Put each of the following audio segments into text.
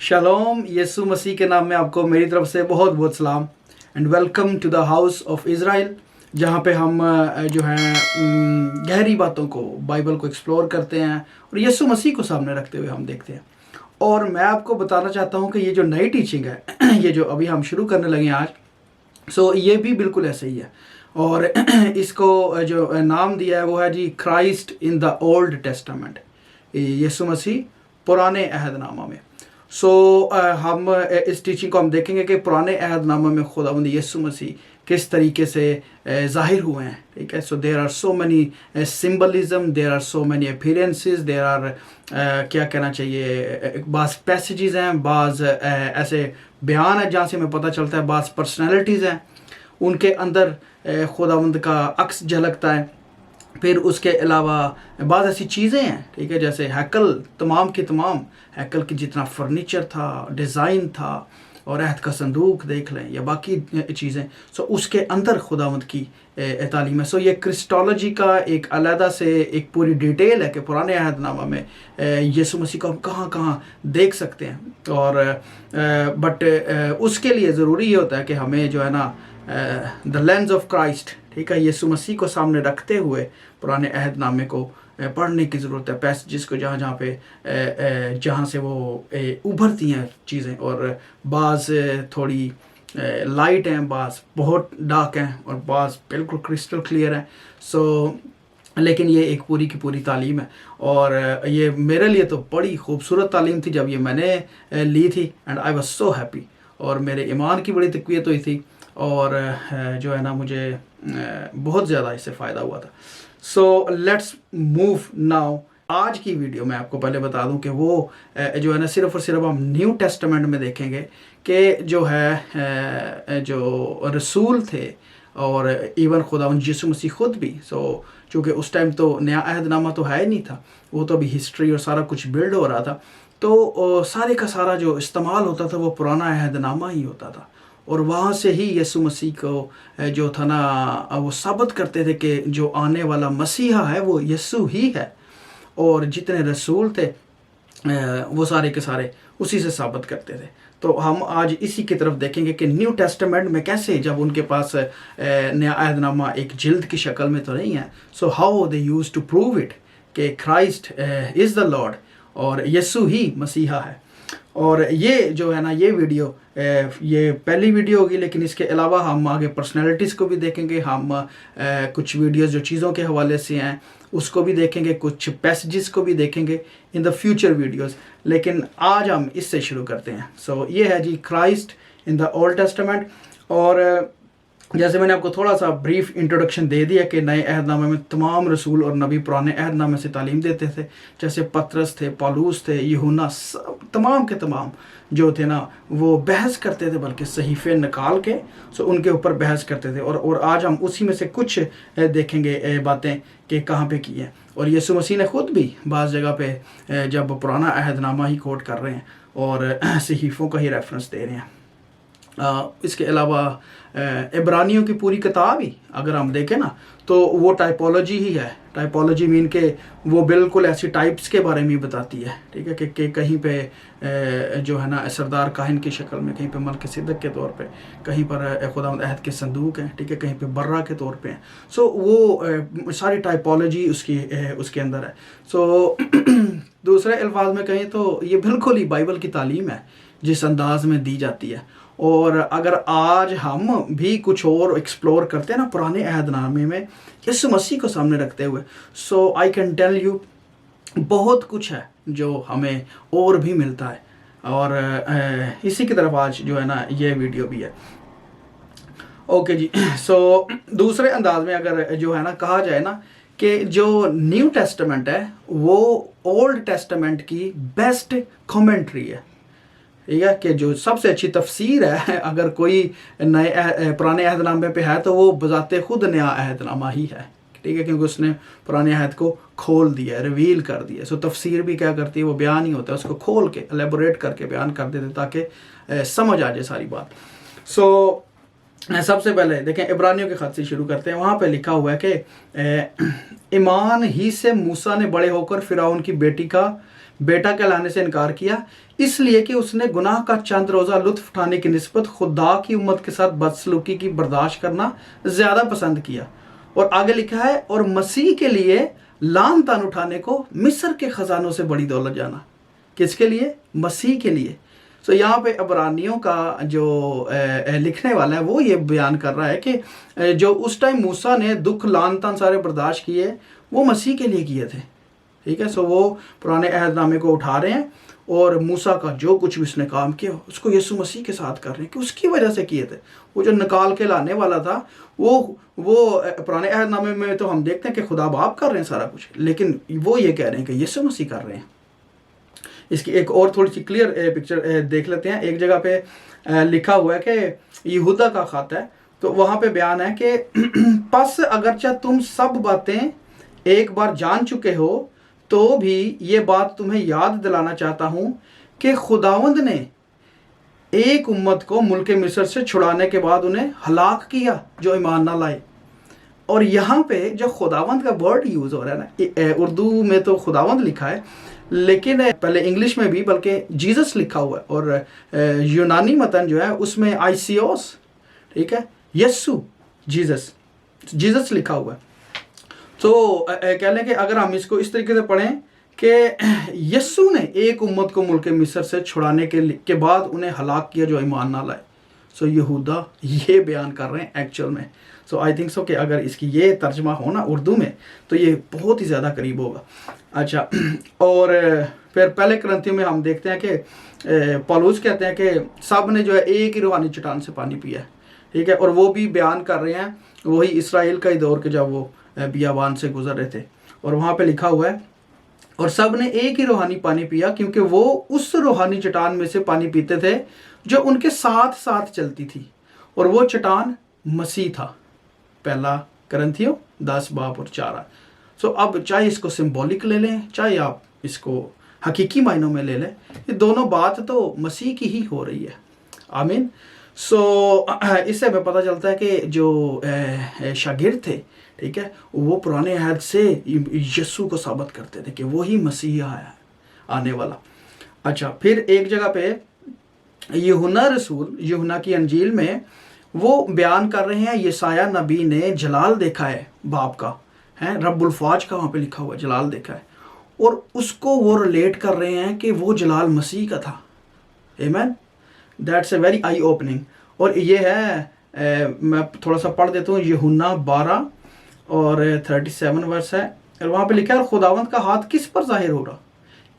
Shalom, यीशु मसीह के नाम में आपको मेरी तरफ से बहुत बहुत सलाम and welcome to the house of Israel, जहाँ पे हम जो है गहरी बातों को, बाइबल को एक्सप्लोर करते हैं और यीशु मसीह को सामने रखते हुए हम देखते हैं। और मैं आपको बताना चाहता हूँ कि ये जो नई टीचिंग है ये जो अभी हम शुरू करने लगे हैं आज, सो ये भी बिल्कुल ऐसे ही है। और इसको जो नाम दिया है वो है जी Christ in the Old Testament, यीशु मसीह पुराने अहदनामा में। हम इस टीचिंग को हम देखेंगे कि पुराने अहदनामा में खुदावंद यीशु मसीह किस तरीके से ज़ाहिर हुए हैं। ठीक है, so there are so many symbolism, there are so many appearances, there are क्या कहना चाहिए, बाज़ पैसेजेस हैं, बाज़ ऐसे बयान है जहाँ से हमें पता चलता है, बाज़ पर्सनैलिटीज़ हैं उनके अंदर खुदावंद का अक्स झलकता है। फिर उसके अलावा बाद ऐसी चीज़ें हैं, ठीक है, जैसे हैकल, तमाम के तमाम हैकल की जितना फर्नीचर था, डिज़ाइन था, और अहद का संदूक देख लें या बाकी चीज़ें, सो उसके अंदर खुदावंद की तालीम है। सो ये क्रिस्टोलॉजी का एक अलहदा से एक पूरी डिटेल है कि पुराने अहदनामा में यीशु मसीह को हम कहाँ कहाँ देख सकते हैं। और बट उसके लिए ज़रूरी ये होता है कि हमें जो है ना द लेंस ऑफ क्राइस्ट, ठीक है, यीशु मसीह को सामने रखते हुए पुराने अहदनामे को पढ़ने की ज़रूरत है, पैसेजेस को जहाँ जहाँ पे जहाँ से वो उभरती हैं चीज़ें, और बाज़ थोड़ी लाइट हैं, बाज़ बहुत डार्क हैं, और बाज़ बिल्कुल क्रिस्टल क्लियर हैं। सो लेकिन ये एक पूरी की पूरी तालीम है, और ये मेरे लिए तो बड़ी खूबसूरत तालीम थी जब ये मैंने ली थी, and I was so happy, और मेरे ईमान की बड़ी तक़वियत हुई थी, और जो है ना मुझे बहुत ज़्यादा इससे फ़ायदा हुआ था। So let's move now. आज की वीडियो में आपको पहले बता दूं कि वो जो है ना सिर्फ़ और सिर्फ हम न्यू टेस्टामेंट में देखेंगे कि जो है जो रसूल थे, और इवन खुदावंद यीशु मसीह खुद भी, सो चूँकि उस टाइम तो नया अहदनामा तो है ही नहीं था, वो तो अभी हिस्ट्री और सारा कुछ बिल्ड हो रहा था, तो सारे का सारा जो इस्तेमाल होता था वो पुराना अहदनामा ही होता था। और वहाँ से ही यीशु मसीह को जो था ना वो साबित करते थे कि जो आने वाला मसीहा है वो यीशु ही है, और जितने रसूल थे वो सारे के सारे उसी से साबित करते थे। तो हम आज इसी की तरफ देखेंगे कि न्यू टेस्टामेंट में कैसे, जब उनके पास नया अहदनामा एक जिल्द की शक्ल में तो नहीं है, so how they use to prove it कि क्राइस्ट इज़ द लॉर्ड और यीशु ही मसीहा है। और ये जो है ना ये वीडियो ये पहली वीडियो होगी, लेकिन इसके अलावा हम आगे पर्सनैलिटीज़ को भी देखेंगे, हम कुछ वीडियोस जो चीज़ों के हवाले से हैं उसको भी देखेंगे, कुछ पैसेजेस को भी देखेंगे इन द फ्यूचर वीडियोस, लेकिन आज हम इससे शुरू करते हैं। सो ये है जी Christ in the Old Testament. और जैसे मैंने आपको थोड़ा सा ब्रीफ इंट्रोडक्शन दे दिया कि नए अहदनामे में तमाम रसूल और नबी पुराने अहदनामे से तालीम देते थे, जैसे पतरस थे, पौलुस थे, यूहन्ना, तमाम के तमाम जो थे ना वो बहस करते थे, बल्कि सहीफ़े निकाल के सो उनके ऊपर बहस करते थे। और आज हम उसी में से कुछ देखेंगे बातें कि कहाँ पे की हैं। और यीशु मसीह ने ख़ुद भी बाज़ जगह पे जब पुराना अहदनामा ही कोट कर रहे हैं और सहीफ़ों का ही रेफरेंस दे रहे हैं। इसके अलावा इब्रानियों की पूरी किताब ही अगर हम देखें ना तो वो टाइपोलॉजी ही है। टाइपोलॉजी मीन के वो बिल्कुल ऐसी टाइप्स के बारे में बताती है, ठीक है, कि कहीं पे जो है ना सरदार काहिन की शक्ल में, कहीं पे मलकिसिदक के तौर पे, कहीं पर खुदावंद अहद के संदूक हैं, ठीक है, कहीं पे बर्रा के तौर पे हैं। सो वो सारी टाइपोलॉजी उसके अंदर है। सो दूसरे अल्फाज में कहें तो ये बिल्कुल ही बाइबल की तालीम है जिस अंदाज में दी जाती है। और अगर आज हम भी कुछ और एक्सप्लोर करते हैं ना पुराने अहदनामे में यीशु मसीह को सामने रखते हुए, सो आई कैन टेल यू बहुत कुछ है जो हमें और भी मिलता है। और इसी की तरफ आज जो है ना ये वीडियो भी है। ओके जी। सो दूसरे अंदाज में अगर जो है ना कहा जाए ना कि जो न्यू टेस्टामेंट है वो ओल्ड टेस्टामेंट की बेस्ट कमेंट्री है, ठीक है, कि जो सबसे अच्छी तफसीर है अगर कोई नए पुराने अहदनामे पे है तो वो बजाते खुद नया अहदनामा ही है, ठीक है, क्योंकि उसने पुराने अहद को खोल दिया, रिवील कर दिया। सो तफसीर भी क्या करती है, वो बयान ही होता है, उसको खोल के एलेबोरेट करके बयान कर देते ताकि समझ आ जाए सारी बात। सो सबसे पहले देखें इब्रानियों के ख़त से शुरू करते हैं। वहाँ पे लिखा हुआ है कि ईमान ही से मूसा ने बड़े होकर फ़िरौन की बेटी का बेटा कहलाने से इनकार किया, इसलिए कि उसने गुनाह का चंद रोज़ा लुत्फ उठाने की निस्बत खुदा की उम्मत के साथ बदसलूकी की बर्दाश्त करना ज़्यादा पसंद किया। और आगे लिखा है, और मसीह के लिए लान तान उठाने को मिस्र के ख़जानों से बड़ी दौलत जाना। किसके लिए? मसीह के लिए। तो यहाँ पे अबरानियों का जो लिखने वाला है वो ये बयान कर रहा है कि जो उस टाइम मूसा ने दुख लान तान सारे बर्दाश्त किए वो मसीह के लिए किए थे। ठीक है, सो वो पुराने अहदनामे को उठा रहे हैं और मूसा का जो कुछ भी उसने काम किया उसको यीशु मसीह के साथ कर रहे हैं कि उसकी वजह से किए थे। वो जो निकाल के लाने वाला था वो पुराने अहदनामे में तो हम देखते हैं कि खुदा बाप कर रहे हैं सारा कुछ, लेकिन वो ये कह रहे हैं कि यीशु मसीह कर रहे हैं। इसकी एक और थोड़ी सी क्लियर पिक्चर देख लेते हैं। एक जगह पे लिखा हुआ है कि यहूदा का खत है, तो वहाँ पे बयान है कि पस अगरचे तुम सब बातें एक बार जान चुके हो तो भी ये बात तुम्हें याद दिलाना चाहता हूँ कि खुदावंद ने एक उम्मत को मुल्क मिस्र से छुड़ाने के बाद उन्हें हलाक किया जो ईमान ना लाए। और यहाँ पे जो खुदावंद का वर्ड यूज़ हो रहा है ना, उर्दू में तो खुदावंद लिखा है लेकिन पहले इंग्लिश में भी बल्कि जीसस लिखा हुआ है, और यूनानी मतन जो है उसमें आईसीओस, ठीक है, यस्सु जीसस लिखा हुआ है। तो कह लें कि अगर हम इसको इस तरीके से पढ़ें कि यस्सु ने एक उम्मत को मुल्क मिस्र से छुड़ाने के बाद उन्हें हलाक किया जो ईमान ना लाए। सो यहूदा ये बयान कर रहे हैं एक्चुअल में। सो आई थिंक सो कि अगर इसकी ये तर्जमा हो ना उर्दू में तो ये बहुत ही ज़्यादा करीब होगा। अच्छा, और फिर पहले करंथियों में हम देखते हैं कि पौलुस कहते हैं कि सब ने जो है एक ही रूहानी चट्टान से पानी पिया है। ठीक है, और वो भी बयान कर रहे हैं वही इसराइल का ही दौर के जब वो बियाबान से गुजर रहे थे। और वहाँ पे लिखा हुआ है, और सब ने एक ही रूहानी पानी पिया क्योंकि वो उस रूहानी चट्टान में से पानी पीते थे जो उनके साथ साथ चलती थी, और वो चट्टान मसीह था। पहला करंथियों 10 बाब और 4। सो अब चाहे इसको सिंबॉलिक ले लें चाहे आप इसको हकीकी मायनों में ले लें, ये दोनों बात तो मसीह की ही हो रही है। आमीन। सो इससे हमें पता चलता है कि जो शागिर्द थे, ठीक है, वो पुराने अहद से यीशु को साबित करते थे कि वही मसीह आया आने वाला। अच्छा, फिर एक जगह पे यूहन्ना रसूल यूहन्ना की अंजील में वो बयान कर रहे हैं यशायाह नबी ने जलाल देखा है बाप का, है रब्बुल फाज का वहाँ पे लिखा हुआ जलाल देखा है, और उसको वो रिलेट कर रहे हैं कि वो जलाल मसीह का था। आमीन। That's a very I opening. और ये है मैं थोड़ा सा पढ़ देता हूँ, यूहन्ना 12 और 37 वर्स है, और वहाँ पे लिखा है, खुदावंद का हाथ किस पर जाहिर होगा,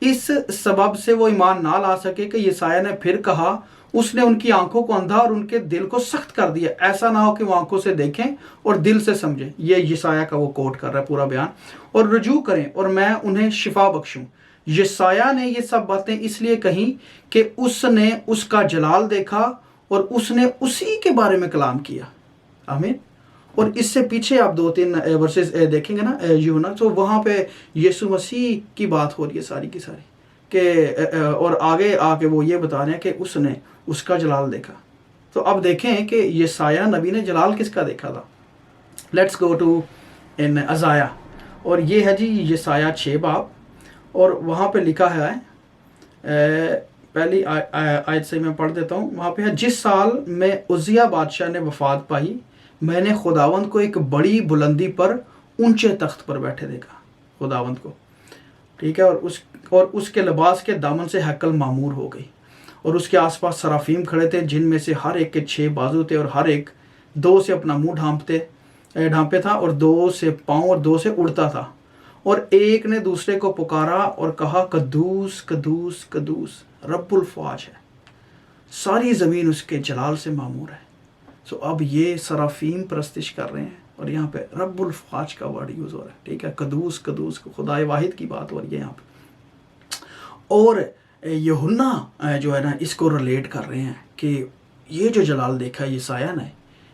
इस सबब से वो ईमान ना ला सके कि यशायाह ने फिर कहा, उसने उनकी आंखों को अंधा और उनके दिल को सख्त कर दिया, ऐसा ना हो कि वो आंखों से देखें और दिल से समझें। ये यशायाह का वो कोट कर रहा है पूरा बयान। और रुजू करें और मैं उन्हें शिफा बख्शूं। यशायाह ने ये सब बातें इसलिए कही कि उसने उसका जलाल देखा और उसने उसी के बारे में कलाम किया। आमीन। और इससे पीछे आप 2-3 वर्सेस देखेंगे ना यूहन्ना, तो वहाँ पे यीशु मसीह की बात हो रही है सारी की सारी कि और आगे आके वो ये बता रहे हैं कि उसने उसका जलाल देखा। तो अब देखें कि यशायाह नबी ने जलाल किसका देखा था। लेट्स गो टू इन अज़ाया, और ये है जी यशायाह 6 बाब, और वहाँ पे लिखा है पहली आयत से मैं पढ़ देता हूँ। वहाँ पे है, जिस साल में उज़िया बादशाह ने वफात पाई, मैंने खुदावंद को एक बड़ी बुलंदी पर ऊंचे तख्त पर बैठे देखा। खुदावंद को, ठीक है, और उसके लिबास के दामन से हैकल मामूर हो गई, और उसके आसपास सराफीम खड़े थे जिनमें से हर एक के 6 बाजू थे, और हर एक 2 से अपना मुंह ढांपे था, और 2 से पाँव और 2 से उड़ता था। और एक ने दूसरे को पुकारा और कहा, कद्दूस कद्दूस कद्दूस रब्बुल फाज है, सारी ज़मीन उसके जलाल से मामूर है। सो अब ये सराफीम प्रस्तिश कर रहे हैं, और यहाँ पे रब्बुल फाज का वर्ड यूज़ हो रहा है। ठीक है, कद्दूस कद्दूस खुदाए वाहिद की बात हो रही है यहाँ पे। और यूहन्ना जो है ना इसको रिलेट कर रहे हैं कि ये जो जलाल देखा है यशायाह ने,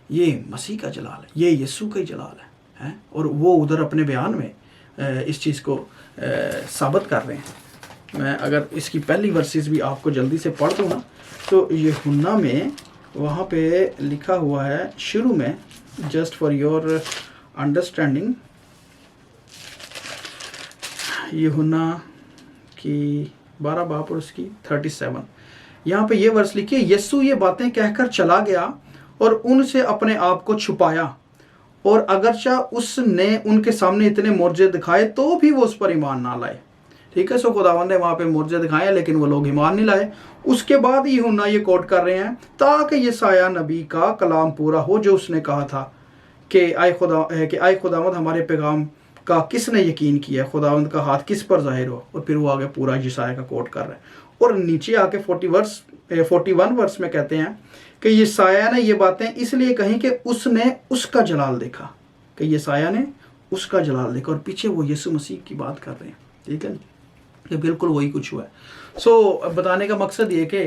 ये मसीह का जलाल है, ये यीशु का ही जलाल है। और वो उधर अपने बयान में इस चीज़ को साबित कर रहे हैं। मैं अगर इसकी पहली वर्सेस भी आपको जल्दी से पढ़ दूँ ना, तो यूहन्ना में वहाँ पे लिखा हुआ है शुरू में, जस्ट फॉर योर अंडरस्टैंडिंग, यूहन्ना की 12 बाब और उसकी 37, यहाँ पे ये वर्स लिखिए, यीशु ये बातें कहकर चला गया और उनसे अपने आप को छुपाया, और अगरचा उसने उनके सामने इतने मोर्जे दिखाए तो भी वो उस पर ईमान ना लाए। ठीक है, सो खुदावंद ने वहाँ पे मोर्जे दिखाए लेकिन वो लोग ईमान नहीं लाए। उसके बाद यूहन्ना ये कोट कर रहे हैं, ताकि यशायाह नबी का कलाम पूरा हो जो उसने कहा था कि आए खुदावंद हमारे पैगाम का किसने यकीन किया, खुदावंद का हाथ किस पर जाहिर हो। और फिर वो आगे पूरा यशायाह का कोट कर रहे हैं, और नीचे आके 41 वर्स में कहते हैं कि यशायाह ने ये बातें इसलिए कहीं कि उसने उसका जलाल देखा, कि यशायाह ने उसका जलाल देखा, और पीछे वो यीशु मसीह की बात कर रहे हैं। ठीक है, कि बिल्कुल वही कुछ हुआ है। सो बताने का मकसद ये कि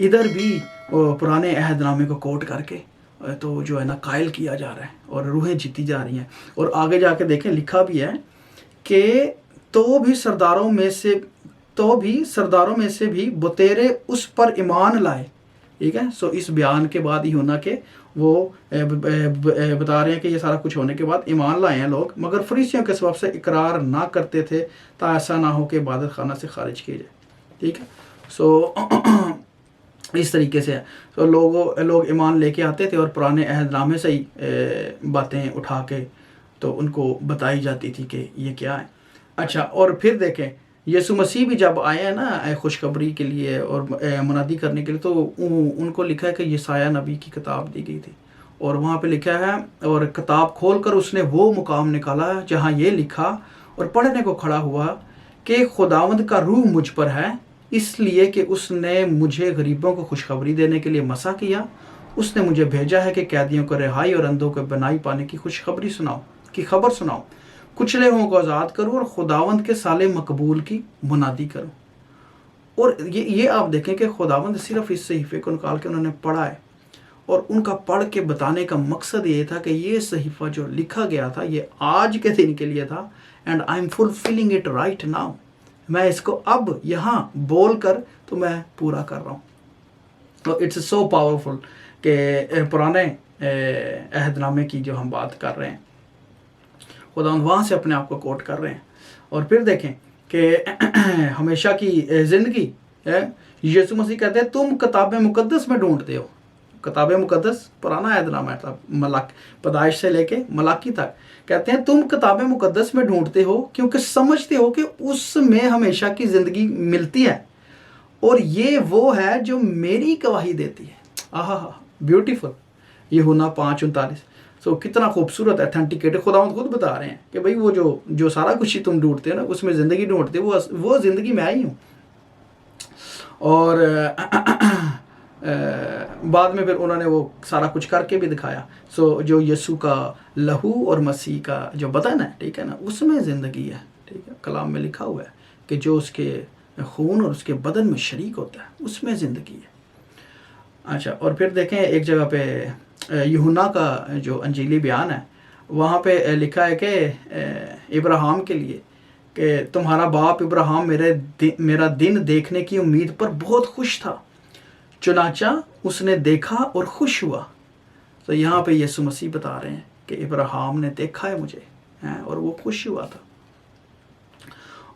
इधर भी पुराने अहदनामे को कोट करके तो जो है ना कायल किया जा रहा है और रूहें जीती जा रही हैं। और आगे जाके देखें, लिखा भी है कि तो भी सरदारों में से भी बतेरे उस पर ईमान लाए। ठीक है, सो इस बयान के बाद ही होना कि वो बता रहे हैं कि ये सारा कुछ होने के बाद ईमान लाए हैं लोग, मगर फरीसियों के सबब से इकरार ना करते थे ताकि ऐसा ना हो कि इबादत खाना से खारिज किए जाए। ठीक है, सो इस तरीके से है। तो लोग ईमान लेके आते थे और पुराने अहदनामे से ही बातें उठा के तो उनको बताई जाती थी कि ये क्या है। अच्छा, और फिर देखें, यीशु मसीह भी जब आए हैं ना खुशखबरी के लिए और मुनादी करने के लिए, तो उनको लिखा है कि यशायाह नबी की किताब दी गई थी, और वहाँ पे लिखा है, और किताब खोलकर उसने वो मुकाम निकाला जहाँ ये लिखा और पढ़ने को खड़ा हुआ कि खुदावंद का रूह मुझ पर है, इसलिए कि उसने मुझे गरीबों को खुशखबरी देने के लिए मसा किया। उसने मुझे भेजा है कि कैदियों को रिहाई और अंधों को बनाई पाने की खबर सुनाओ, कुचले हुओं को आज़ाद करूँ और खुदावंद के साले मकबूल की मुनादी करूँ। और ये आप देखें कि खुदावंद सिर्फ इस सहीफे को निकाल के उन्होंने पढ़ा है, और उनका पढ़ के बताने का मकसद ये था कि ये सहीफा जो लिखा गया था ये आज के दिन के लिए था, and I am fulfilling it right now. मैं इसको अब यहाँ बोल कर तो मैं पूरा कर रहा हूँ। तो इट्स सो पावरफुल कि पुराने अहदनामे की जो हम बात कर रहे हैं, खुदावंद वहाँ से अपने आप को कोट कर रहे हैं। और फिर देखें कि हमेशा की ज़िंदगी है, यीशु मसीह कहते हैं तुम किताब मुकद्दस में ढूंढते हो। किताब मुकद्दस पुराना अहदनामा था, पैदाइश से लेके मलाकी तक। कहते हैं तुम किताब मुकद्दस में ढूंढते हो क्योंकि समझते हो कि उसमें हमेशा की ज़िंदगी मिलती है, और ये वो है जो मेरी गवाही देती है। आहा, ब्यूटीफुल। यूहन्ना 5:39। सो कितना खूबसूरत ऑथेंटिकेटेड खुदावंद खुद बता रहे हैं कि भाई वो जो सारा कुछ ही तुम ढूंढते हो ना, उसमें ज़िंदगी ढूंढते हो, वो ज़िंदगी मैं ही हूँ। और बाद में फिर उन्होंने वो सारा कुछ करके भी दिखाया। सो जो यीशु का लहू और मसीह का जो बदन है, ठीक है ना, उसमें ज़िंदगी है। ठीक है, कलाम में लिखा हुआ है कि जो उसके खून और उसके बदन में शरीक होता है उसमें ज़िंदगी है। अच्छा, और फिर देखें एक जगह पे यूहन्ना का जो अंजीली बयान है, वहाँ पे लिखा है कि इब्राहिम के लिए कि तुम्हारा बाप इब्राहिम मेरा दिन देखने की उम्मीद पर बहुत खुश था, चुनाचा उसने देखा और खुश हुआ। तो यहाँ पे यीशु मसीह बता रहे हैं कि इब्राहिम ने देखा है मुझे, और वो खुश हुआ था।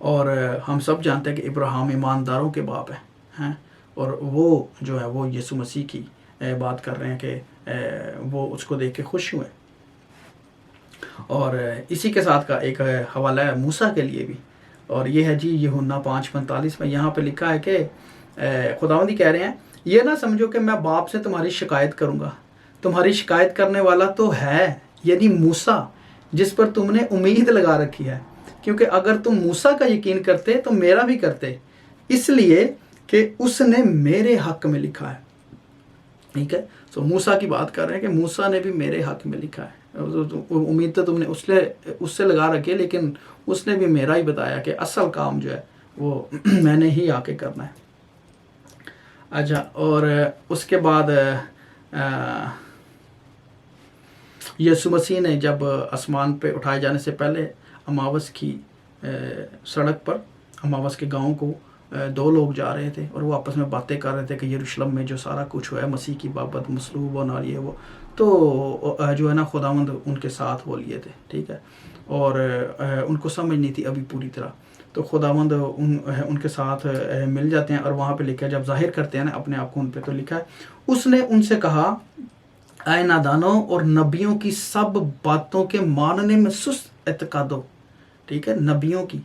और हम सब जानते हैं कि इब्राहिम ईमानदारों के बाप हैं, और वो जो है वो यीशु मसीह की बात कर रहे हैं कि वो उसको देख के खुश हुए। और इसी के साथ का एक हवाला है मूसा के लिए भी, और ये है जी यूहन्ना 5:45 में। यहाँ पे लिखा है कि खुदावंद कह रहे हैं, ये ना समझो कि मैं बाप से तुम्हारी शिकायत करूँगा, तुम्हारी शिकायत करने वाला तो है, यानी मूसा, जिस पर तुमने उम्मीद लगा रखी है। क्योंकि अगर तुम मूसा का यकीन करते तो मेरा भी करते, इसलिए कि उसने मेरे हक में लिखा है। ठीक है, तो मूसा की बात कर रहे हैं कि मूसा ने भी मेरे हक में लिखा है। उम्मीद तो तुमने उससे लगा रखी है, लेकिन उसने भी मेरा ही बताया कि असल काम जो है वो मैंने ही आके करना है। अच्छा, और उसके बाद यीशु मसीह ने जब आसमान पे उठाए जाने से पहले अमावस की सड़क पर, अमावस के गांव को 2 लोग जा रहे थे और वो आपस में बातें कर रहे थे कि यरूशलेम में जो सारा कुछ हुआ है मसीह की बाबत, मसलूब होना, ये वो, तो जो है ना खुदावंद उनके साथ वो लिए थे। ठीक है, और उनको समझ नहीं थी अभी पूरी तरह। تو خداوند ان کے ساتھ مل جاتے ہیں، اور وہاں پہ لکھا ہے جب ظاہر کرتے ہیں نا اپنے آپ کو ان پہ، تو لکھا ہے اس نے ان سے کہا اے نادانوں اور نبیوں کی سب باتوں کے ماننے میں سست اعتقاد ہو. ٹھیک ہے، نبیوں کی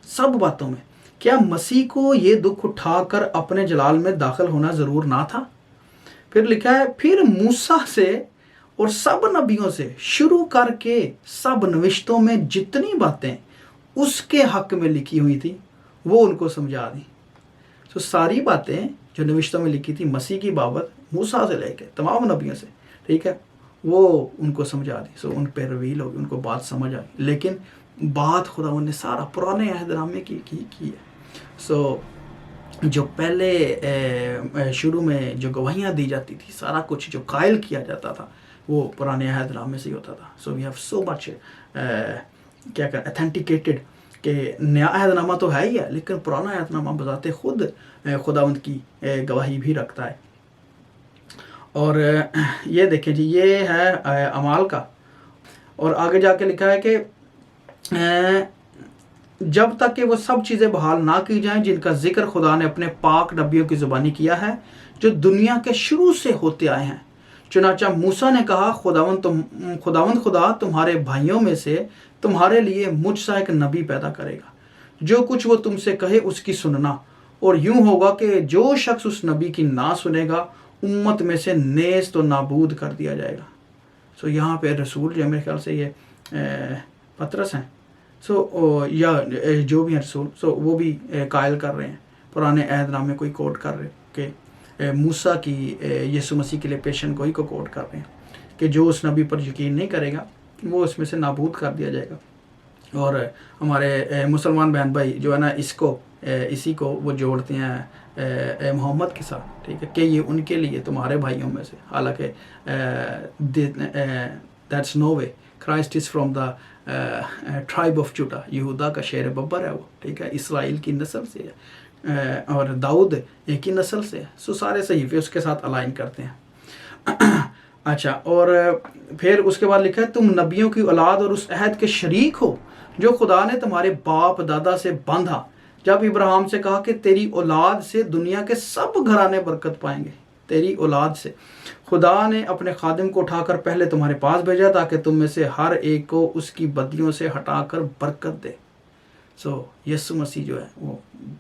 سب باتوں میں. کیا مسیح کو یہ دکھ اٹھا کر اپنے جلال میں داخل ہونا ضرور نہ تھا؟ پھر لکھا ہے پھر موسیٰ سے اور سب نبیوں سے شروع کر کے سب نوشتوں میں جتنی باتیں اس کے حق میں لکھی ہوئی تھی وہ ان کو سمجھا دی. تو ساری باتیں جو نوشتوں میں لکھی تھی مسیح کی بابت، موسیٰ سے لے کے تمام نبیوں سے، ٹھیک ہے، وہ ان کو سمجھا دی. ان پہ رویل ہوگی، ان کو بات سمجھ آئی. لیکن بات خداوند نے سارا پرانے عہد نامے کی ہے. جو پہلے شروع میں جو گواہیاں دی جاتی تھی، سارا کچھ جو قائل کیا جاتا تھا وہ پرانے عہد نامے سے ہی ہوتا تھا. سو وی ہیو سو مچ کیا کہ اتھینٹیکیٹڈ کہ نیا عہد نامہ تو ہے ہی ہے، لیکن پرانا عہد نامہ بذات خود خداوند کی گواہی بھی رکھتا ہے. اور یہ دیکھیں جی، یہ ہے اعمال کا. اور آگے جا کے لکھا ہے کہ جب تک کہ وہ سب چیزیں بحال نہ کی جائیں جن کا ذکر خدا نے اپنے پاک نبیوں کی زبانی کیا ہے جو دنیا کے شروع سے ہوتے آئے ہیں. چنانچہ موسیٰ نے کہا خداوند خدا تمہارے بھائیوں میں سے تمہارے لیے مجھ سا ایک نبی پیدا کرے گا، جو کچھ وہ تم سے کہے اس کی سننا. اور یوں ہوگا کہ جو شخص اس نبی کی نہ سنے گا امت میں سے نیست و نابود کر دیا جائے گا. سو یہاں پہ رسول جو میرے خیال سے یہ پطرس ہیں، یا جو بھی ہیں رسول، وہ بھی قائل کر رہے ہیں، پرانے عہد نامے کو ہی کوٹ کر رہے ہیں کہ موسیٰ کی یسوع مسیح کے لیے پیشن گوئی کو کوٹ کر رہے ہیں کہ جو اس نبی پر یقین نہیں کرے گا وہ اس میں سے نابود کر دیا جائے گا. اور ہمارے مسلمان بہن بھائی جو ہے نا اسی کو وہ جوڑتے ہیں محمد کے ساتھ، ٹھیک ہے، کہ یہ ان کے لیے تمہارے بھائیوں میں سے. حالانکہ that's no way. Christ is from the tribe of Judah. یہودا کا شیر ببر ہے وہ، ٹھیک ہے، اسرائیل کی نسل سے ہے، اور داؤد ایک ہی نسل سے ہے. سو سارے صحیفے اس کے ساتھ الائن کرتے ہیں. اچھا، اور پھر اس کے بعد لکھا ہے تم نبیوں کی اولاد اور اس عہد کے شریک ہو جو خدا نے تمہارے باپ دادا سے باندھا جب ابراہیم سے کہا کہ تیری اولاد سے دنیا کے سب گھرانے برکت پائیں گے. تیری اولاد سے خدا نے اپنے خادم کو اٹھا کر پہلے تمہارے پاس بھیجا تاکہ تم میں سے ہر ایک کو اس کی بدیوں سے ہٹا کر برکت دے. یسوع مسیح جو ہے وہ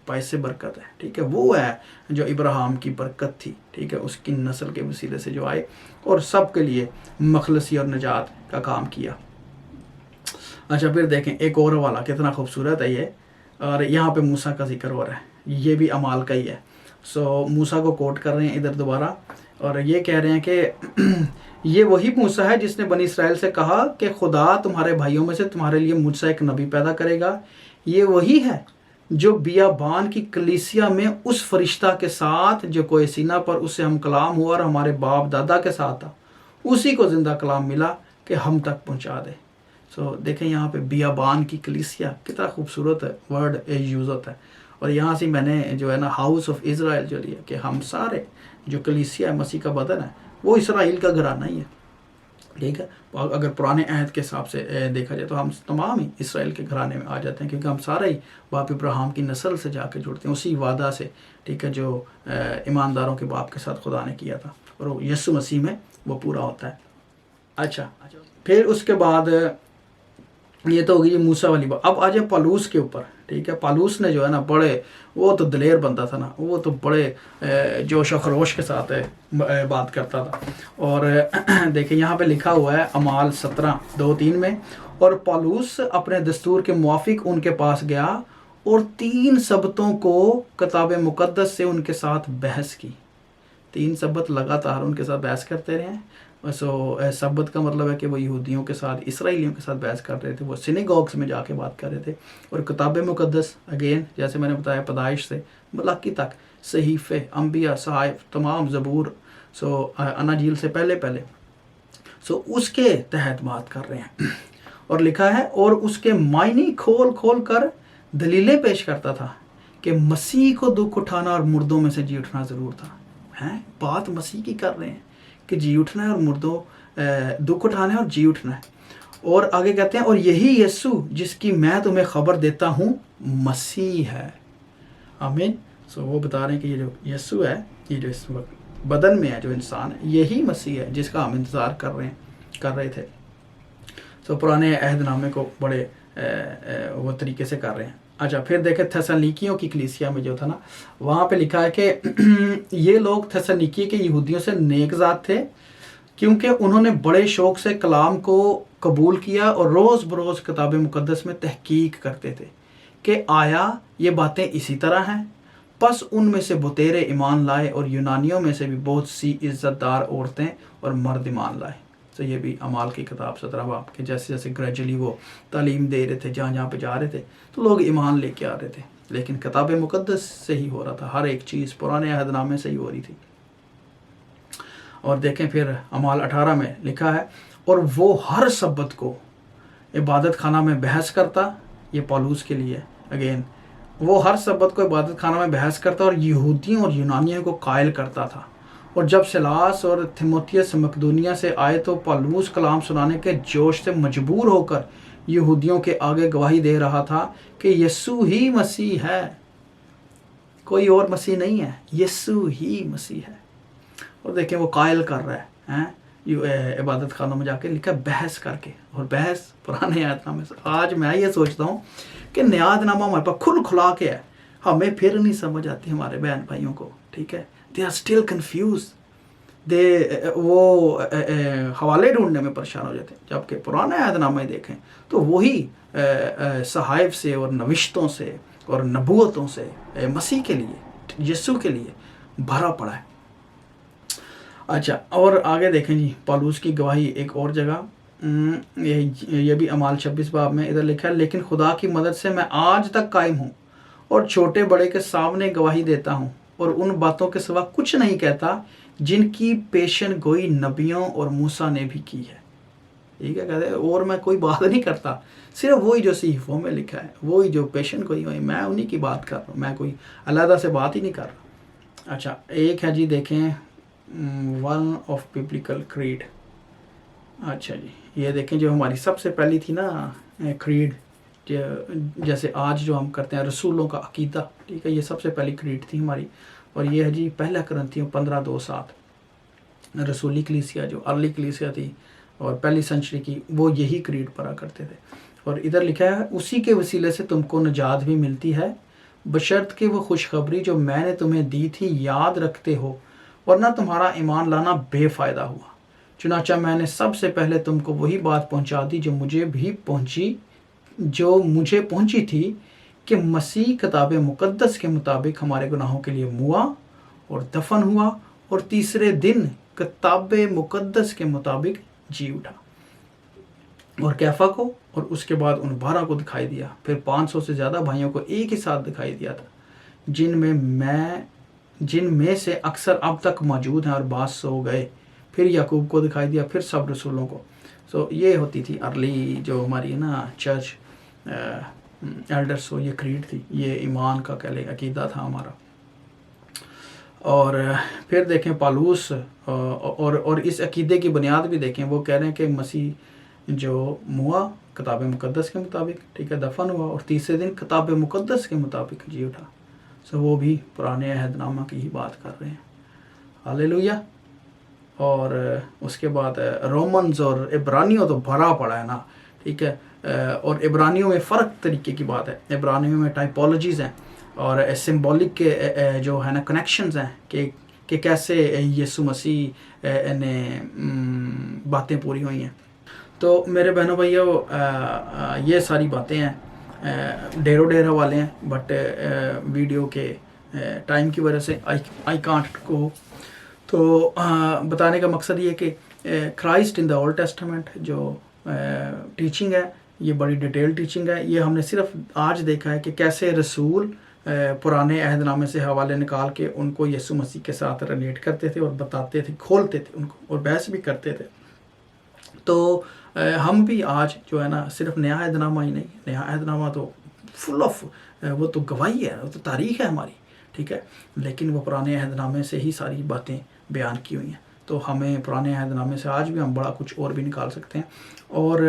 باعث برکت ہے، ٹھیک ہے، وہ ہے جو ابراہیم کی برکت تھی، ٹھیک ہے، اس کی نسل کے وسیلے سے جو آئے اور سب کے لیے مخلصی اور نجات کا کام کیا. اچھا، پھر دیکھیں ایک اور حوالہ کتنا خوبصورت ہے یہ، اور یہاں پہ موسیٰ کا ذکر ہو رہا ہے، یہ بھی اعمال کا ہی ہے. موسیٰ کو کوٹ کر رہے ہیں ادھر دوبارہ، اور یہ کہہ رہے ہیں کہ یہ وہی موسیٰ ہے جس نے بنی اسرائیل سے کہا کہ خدا تمہارے بھائیوں میں سے تمہارے لیے مجھ سے ایک نبی پیدا کرے گا. یہ وہی ہے جو بیابان کی کلیسیا میں اس فرشتہ کے ساتھ جو کوہ سینا پر اس سے ہم کلام ہوا اور ہمارے باپ دادا کے ساتھ تھا، اسی کو زندہ کلام ملا کہ ہم تک پہنچا دے. دیکھیں یہاں پہ بیابان کی کلیسیا کتنا خوبصورت ورڈ یوز ہوتا ہے. اور یہاں سے میں نے جو ہے نا ہاؤس آف اسرائیل جو لیا کہ ہم سارے جو کلیسیا ہے مسیح کا بدن ہے وہ اسرائیل کا گھرانہ ہی ہے، ٹھیک ہے. اگر پرانے عہد کے حساب سے دیکھا جائے تو ہم تمام ہی اسرائیل کے گھرانے میں آ جاتے ہیں، کیونکہ ہم سارے ہی باپ ابراہیم کی نسل سے جا کے جڑتے ہیں، اسی وعدہ سے، ٹھیک ہے، جو ایمانداروں کے باپ کے ساتھ خدا نے کیا تھا، اور وہ یسوع مسیح میں وہ پورا ہوتا ہے. اچھا، پھر اس کے بعد یہ تو ہوگی موسیٰ والی بات. اب آ جائے پالوس کے اوپر، ٹھیک ہے. پالوس نے جو ہے نا بڑے، وہ تو دلیر بندہ تھا نا، وہ تو بڑے جوش و خروش کے ساتھ بات کرتا تھا. اور دیکھیں یہاں پہ لکھا ہوا ہے اعمال 17:2-3 میں، اور پالوس اپنے دستور کے موافق ان کے پاس گیا اور 3 سبتوں کو کتاب مقدس سے ان کے ساتھ بحث کی. 3 سبت لگاتار ان کے ساتھ بحث کرتے رہے ہیں. سبت کا مطلب ہے کہ وہ یہودیوں کے ساتھ، اسرائیلیوں کے ساتھ بحث کر رہے تھے، وہ سینیگوگس میں جا کے بات کر رہے تھے. اور کتاب مقدس اگین جیسے میں نے بتایا پیدائش سے ملاکی تک، صحیفے، انبیاء، صحائف، تمام زبور، اناجیل سے پہلے اس کے تحت بات کر رہے ہیں. اور لکھا ہے اور اس کے معنی کھول کر دلیلیں پیش کرتا تھا کہ مسیح کو دکھ اٹھانا اور مردوں میں سے جی اٹھنا ضرور تھا. بات مسیح کی کر رہے ہیں کہ جی اٹھنا ہے اور مردوں دکھ اٹھانا ہے اور جی اٹھنا ہے. اور آگے کہتے ہیں اور یہی یسوع جس کی میں تمہیں خبر دیتا ہوں مسیح ہے. آمین. سو وہ بتا رہے ہیں کہ یہ جو یسوع ہے، یہ جو اس وقت بدن میں ہے جو انسان ہے، یہی مسیح ہے جس کا ہم انتظار کر رہے تھے. سو پرانے عہد نامے کو بڑے وہ طریقے سے کر رہے ہیں. اچھا پھر دیکھیں تھیسالونیکیوں کی کلیسیا میں جو تھا نا، وہاں پہ لکھا ہے کہ یہ لوگ تھیسالونیکی کے یہودیوں سے نیک ذات تھے، کیونکہ انہوں نے بڑے شوق سے کلام کو قبول کیا اور روز بروز کتاب مقدس میں تحقیق کرتے تھے کہ آیا یہ باتیں اسی طرح ہیں. پس ان میں سے بتیرے ایمان لائے اور یونانیوں میں سے بھی بہت سی عزت دار عورتیں اور مرد ایمان لائے. تو یہ بھی اعمال کی کتاب 17 باب کے جیسے جیسے گریجولی وہ تعلیم دے رہے تھے، جہاں جہاں پہ جا رہے تھے تو لوگ ایمان لے کے آ رہے تھے، لیکن کتاب مقدس سے ہی ہو رہا تھا، ہر ایک چیز پرانے عہد نامے سے ہی ہو رہی تھی. اور دیکھیں پھر اعمال 18 میں لکھا ہے اور وہ ہر سبت کو عبادت خانہ میں بحث کرتا. یہ پالوس کے لیے اگین، وہ ہر سبت کو عبادت خانہ میں بحث کرتا اور یہودیوں اور یونانیوں کو قائل کرتا تھا. اور جب سلاس اور تیموتھیوس مقدونیہ سے آئے تو پالوس کلام سنانے کے جوش سے مجبور ہو کر یہودیوں کے آگے گواہی دے رہا تھا کہ یسوع ہی مسیح ہے، کوئی اور مسیح نہیں ہے، یسوع ہی مسیح ہے. اور دیکھیں وہ قائل کر رہا ہے عبادت خانوں میں جا کے، لکھا بحث کر کے. اور بحث پرانے عہد نامے سے. آج میں یہ سوچتا ہوں کہ نیا عہد نامہ ہمارے پاس کھلا کے ہے، ہمیں پھر نہیں سمجھ آتی ہمارے بہن بھائیوں کو. ٹھیک ہے، دے آر اسٹل کنفیوز، وہ حوالے ڈھونڈنے میں پریشان ہو جاتے ہیں. جبکہ پرانا عہد نامہ دیکھیں تو وہی صحائف سے اور نوشتوں سے اور نبوتوں سے مسیح کے لیے، یسوع کے لیے بھرا پڑا ہے. اچھا اور آگے دیکھیں جی پالوس کی گواہی ایک اور جگہ، یہ بھی اعمال 26 باب میں ادھر لکھا ہے لیکن خدا کی مدد سے میں آج تک قائم ہوں اور چھوٹے بڑے کے سامنے گواہی دیتا ہوں اور ان باتوں کے سوا کچھ نہیں کہتا جن کی پیشن گوئی نبیوں اور موسیٰ نے بھی کی ہے. ٹھیک ہے، کہتے ہیں اور میں کوئی بات نہیں کرتا، صرف وہی جو صحیفوں میں لکھا ہے، وہی جو پیشن گوئی ہوئی، میں انہی کی بات کر رہا ہوں، میں کوئی علیحدہ سے بات ہی نہیں کر رہا. اچھا ایک ہے جی دیکھیں ون آف ببلیکل کریڈ. اچھا جی یہ دیکھیں جو ہماری سب سے پہلی تھی نا کریڈ، جیسے آج جو ہم کرتے ہیں رسولوں کا عقیدہ. ٹھیک ہے، یہ سب سے پہلی کریڈ تھی ہماری. اور یہ ہے جی پہلا کرنتھیوں 15:2-7. رسولی کلیسیا جو ارلی کلیسیا تھی اور پہلی سنچری کی، وہ یہی کریڈ پڑھا کرتے تھے. اور ادھر لکھا ہے اسی کے وسیلے سے تم کو نجات بھی ملتی ہے، بشرط کہ وہ خوشخبری جو میں نے تمہیں دی تھی یاد رکھتے ہو، ورنہ تمہارا ایمان لانا بے فائدہ ہوا. چنانچہ میں نے سب سے پہلے تم کو وہی بات پہنچا دی جو مجھے پہنچی تھی کہ مسیح کتاب مقدس کے مطابق ہمارے گناہوں کے لیے موا اور دفن ہوا اور تیسرے دن کتاب مقدس کے مطابق جی اٹھا. اور کیفا کو اور اس کے بعد ان 12 کو دکھائی دیا، پھر 500 سے زیادہ بھائیوں کو ایک ہی ساتھ دکھائی دیا تھا، جن میں سے اکثر اب تک موجود ہیں اور بعض سو گئے. پھر یعقوب کو دکھائی دیا، پھر سب رسولوں کو. سو یہ ہوتی تھی ارلی جو ہماری نا چرچ ایلڈرس ہو، یہ کریڈ تھی، یہ ایمان کا کہہ لیں عقیدہ تھا ہمارا. اور پھر دیکھیں پالوس اور اس عقیدے کی بنیاد بھی دیکھیں، وہ کہہ رہے ہیں کہ مسیح جو موا کتاب مقدس کے مطابق، ٹھیک ہے، دفن ہوا اور تیسرے دن کتاب مقدس کے مطابق جی اٹھا. سو وہ بھی پرانے عہد نامہ کی ہی بات کر رہے ہیں. ہاللیلویہ. اور اس کے بعد رومنز اور عبرانیوں تو بھرا پڑا ہے نا. ٹھیک ہے، اور عبرانیوں میں فرق طریقے کی بات ہے. عبرانیوں میں ٹائپولوجیز ہیں اور سمبولک کے جو ہے نا کنیکشنز ہیں کہ کیسے یسوع مسیح نے باتیں پوری ہوئی ہیں. تو میرے بہنوں بھائیو یہ ساری باتیں ہیں، ڈیر حوالے ہیں، بٹ ویڈیو کے ٹائم کی وجہ سے آئی کانٹ کو. تو بتانے کا مقصد یہ کہ Christ in the old testament جو ٹیچنگ ہے، یہ بڑی ڈیٹیل ٹیچنگ ہے. یہ ہم نے صرف آج دیکھا ہے کہ کیسے رسول پرانے عہد نامے سے حوالے نکال کے ان کو یسوع مسیح کے ساتھ ریلیٹ کرتے تھے اور بتاتے تھے، کھولتے تھے ان کو اور بحث بھی کرتے تھے. تو ہم بھی آج جو ہے نا صرف نیا عہد نامہ ہی نہیں، نیا عہد نامہ تو فل آف وہ تو گواہی ہے، وہ تو تاریخ ہے ہماری. ٹھیک ہے، لیکن وہ پرانے عہد نامے سے ہی ساری باتیں بیان کی ہوئی ہیں. تو ہمیں پرانے عہد نامے سے آج بھی ہم بڑا کچھ اور بھی نکال سکتے ہیں، اور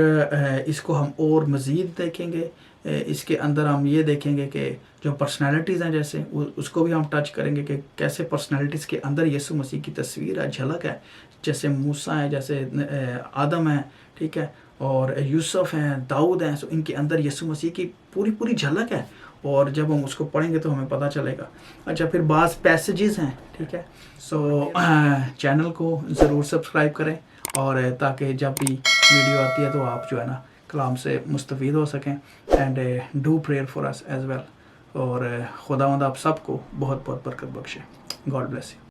اس کو ہم اور مزید دیکھیں گے۔ اس کے اندر ہم یہ دیکھیں گے کہ جو پرسنالٹیز ہیں جیسے اس کو بھی ہم ٹچ کریں گے کہ کیسے پرسنالٹیز کے اندر یسوع مسیح کی تصویر ہے، جھلک ہے، جیسے موسیٰ ہے، جیسے آدم ہے، ٹھیک ہے، اور یوسف ہیں، داؤد ہیں، سو ان کے اندر یسوع مسیح کی پوری جھلک ہے، اور جب ہم اس کو پڑھیں گے تو ہمیں پتہ چلے گا۔ اچھا، پھر بعض پیسیجز ہیں، ٹھیک ہے، سو چینل کو ضرور سبسکرائب کریں، اور تاکہ جب بھی ویڈیو آتی ہے تو آپ جو ہے نا کلام سے مستفید ہو سکیں، and do prayer for us as well, اور خداوند آپ سب کو بہت بہت برکت بخشے۔ God bless you.